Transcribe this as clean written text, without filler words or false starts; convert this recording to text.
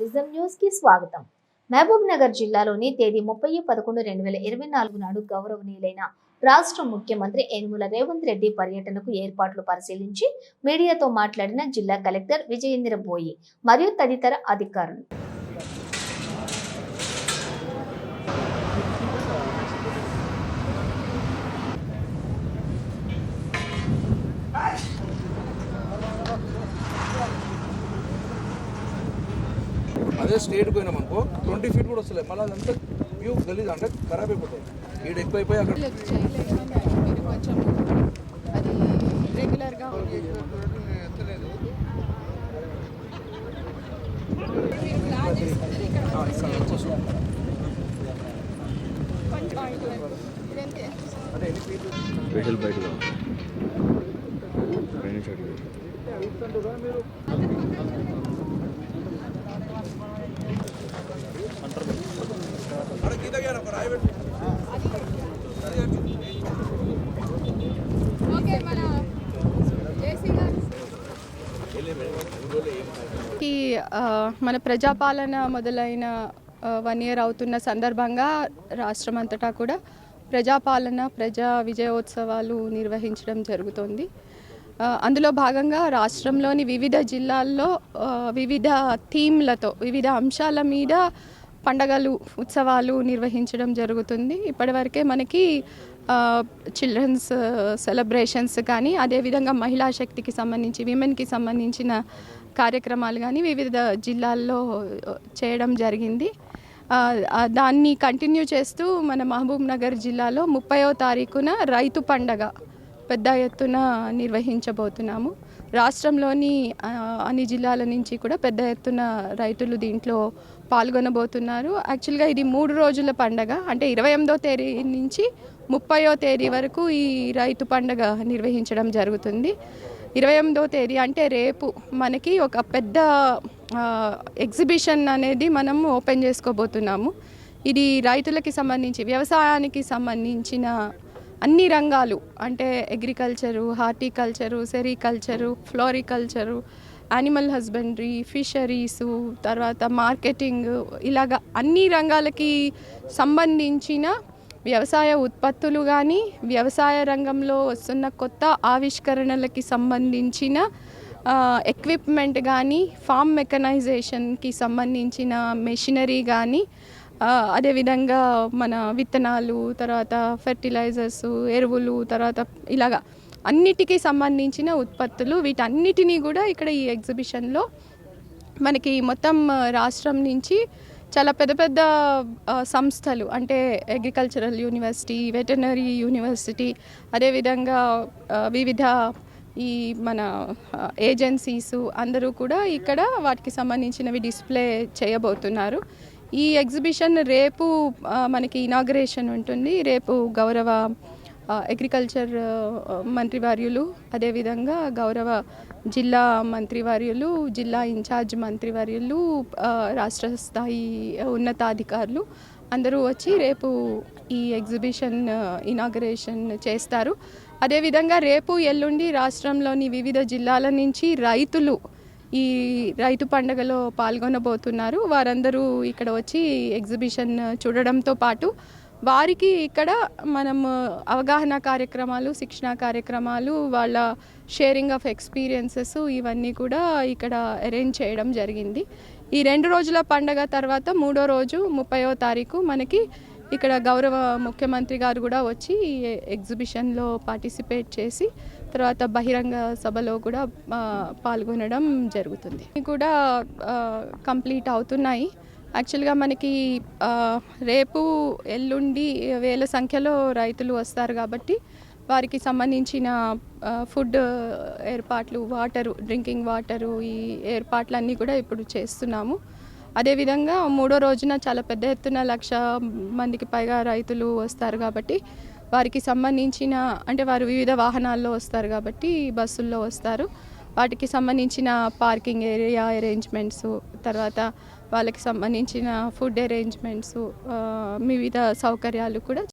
Vision news కి స్వాగతం. మహబూబ్ నగర్ జిల్లాలోని తేదీ 30/11/2024 నాడు గౌరవనీయులైన రాష్ట్ర ముఖ్యమంత్రి యనమల రేవంత్ రెడ్డి పర్యటనకు ఏర్పాట్లు పరిశీలించి మీడియాతో మాట్లాడిన జిల్లా కలెక్టర్ విజయేంద్ర బోయి మరియు తదితర అధికారులు. అదే స్టేట్ పోయినామనుకో 20 ఫీట్ కూడా వస్తలేదు, మళ్ళీ అదంతా వ్యూ గలీజ్ అంటే ఖరాబ్ అయిపోతుంది. ఈడ ఎక్కువైపోయి అక్కడ అది రెగ్యులర్గా స్పెషల్ బయటగా మన ప్రజాపాలన మొదలైన 1 year అవుతున్న సందర్భంగా రాష్ట్రం అంతటా కూడా ప్రజాపాలన ప్రజా విజయోత్సవాలు నిర్వహించడం జరుగుతుంది. అందులో భాగంగా రాష్ట్రంలోని వివిధ జిల్లాల్లో వివిధ థీమ్లతో వివిధ అంశాల మీద పండగలు ఉత్సవాలు నిర్వహించడం జరుగుతుంది. ఇప్పటివరకే మనకి చిల్డ్రన్స్ సెలబ్రేషన్స్ కానీ అదేవిధంగా మహిళా శక్తికి సంబంధించి విమెన్కి సంబంధించిన కార్యక్రమాలు కానీ వివిధ జిల్లాల్లో చేయడం జరిగింది. దాన్ని కంటిన్యూ చేస్తూ మన మహబూబ్ నగర్ జిల్లాలో 30వ తారీఖున రైతు పండగ పెద్ద ఎత్తున నిర్వహించబోతున్నాము. రాష్ట్రంలోని అన్ని జిల్లాల నుంచి కూడా పెద్ద ఎత్తున రైతులు దీంట్లో పాల్గొనబోతున్నారు. యాక్చువల్గా ఇది 3 రోజుల పండగ, అంటే 28వ తేదీ నుంచి 30వ తేదీ వరకు ఈ రైతు పండగ నిర్వహించడం జరుగుతుంది. 28వ తేదీ అంటే రేపు మనకి ఒక పెద్ద ఎగ్జిబిషన్ అనేది మనం ఓపెన్ చేసుకోబోతున్నాము. ఇది రైతులకి సంబంధించి వ్యవసాయానికి సంబంధించిన అన్ని రంగాలు, అంటే agriculture, horticulture, sericulture, floriculture, animal husbandry, fisheries, తర్వాత మార్కెటింగ్, ఇలాగ అన్ని రంగాలకి సంబంధించిన వ్యవసాయ ఉత్పత్తులు కానీ వ్యవసాయ రంగంలో వస్తున్న కొత్త ఆవిష్కరణలకి సంబంధించిన ఎక్విప్మెంట్ కానీ ఫార్మ్ మెకనైజేషన్కి సంబంధించిన మెషినరీ కానీ అదేవిధంగా మన విత్తనాలు, తర్వాత ఫెర్టిలైజర్స్, ఎరువులు, తర్వాత ఇలాగా అన్నిటికీ సంబంధించిన ఉత్పత్తులు, వీటన్నిటినీ కూడా ఇక్కడ ఈ ఎగ్జిబిషన్లో మనకి మొత్తం రాష్ట్రం నుంచి చాలా పెద్ద పెద్ద సంస్థలు, అంటే అగ్రికల్చరల్ యూనివర్సిటీ, వెటర్నరీ యూనివర్సిటీ, అదేవిధంగా వివిధ ఈ మన ఏజెన్సీసు అందరూ కూడా ఇక్కడ వాటికి సంబంధించినవి డిస్ప్లే చేయబోతున్నారు. ఈ ఎగ్జిబిషన్ రేపు మనకి ఇనాగరేషన్ ఉంటుంది. రేపు గౌరవ అగ్రికల్చర్ మంత్రివర్యులు, అదేవిధంగా గౌరవ జిల్లా మంత్రివర్యులు, జిల్లా ఇన్ఛార్జ్ మంత్రివర్యులు, రాష్ట్ర స్థాయి ఉన్నతాధికారులు అందరూ వచ్చి రేపు ఈ ఎగ్జిబిషన్ ఇనాగరేషన్ చేస్తారు. అదేవిధంగా రేపు ఎల్లుండి రాష్ట్రంలోని వివిధ జిల్లాల నుంచి రైతులు ఈ రైతు పండుగలో పాల్గొనబోతున్నారు. వారందరూ ఇక్కడ వచ్చి ఎగ్జిబిషన్ చూడడంతో పాటు వారికి ఇక్కడ మనం అవగాహన కార్యక్రమాలు, శిక్షణ కార్యక్రమాలు, వాళ్ళ షేరింగ్ ఆఫ్ ఎక్స్పీరియన్సెస్ ఇవన్నీ కూడా ఇక్కడ అరేంజ్ చేయడం జరిగింది. ఈ 2 రోజుల పండగ తర్వాత 3వ రోజు 30వ తారీఖు మనకి ఇక్కడ గౌరవ ముఖ్యమంత్రి గారు కూడా వచ్చి ఎగ్జిబిషన్లో పార్టిసిపేట్ చేసి తర్వాత బహిరంగ సభలో కూడా పాల్గొనడం జరుగుతుంది. కూడా కంప్లీట్ అవుతున్నాయి. యాక్చువల్గా మనకి రేపు ఎల్లుండి వేల సంఖ్యలో రైతులు వస్తారు కాబట్టి వారికి సంబంధించిన ఫుడ్ ఏర్పాట్లు, వాటరు, డ్రింకింగ్ వాటరు, ఈ ఏర్పాట్లన్నీ కూడా ఇప్పుడు చేస్తున్నాము. అదేవిధంగా 3వ రోజున చాలా పెద్ద ఎత్తున 1,00,000 మందికి పైగా రైతులు వస్తారు కాబట్టి వారికి సంబంధించిన, అంటే వారు వివిధ వాహనాల్లో వస్తారు కాబట్టి బస్సుల్లో వస్తారు, వాటికి సంబంధించిన పార్కింగ్ ఏరియా అరేంజ్మెంట్స్, తర్వాత వాళ్ళకి సంబంధించిన ఫుడ్ అరేంజ్మెంట్స్, వివిధ సౌకర్యాలు కూడా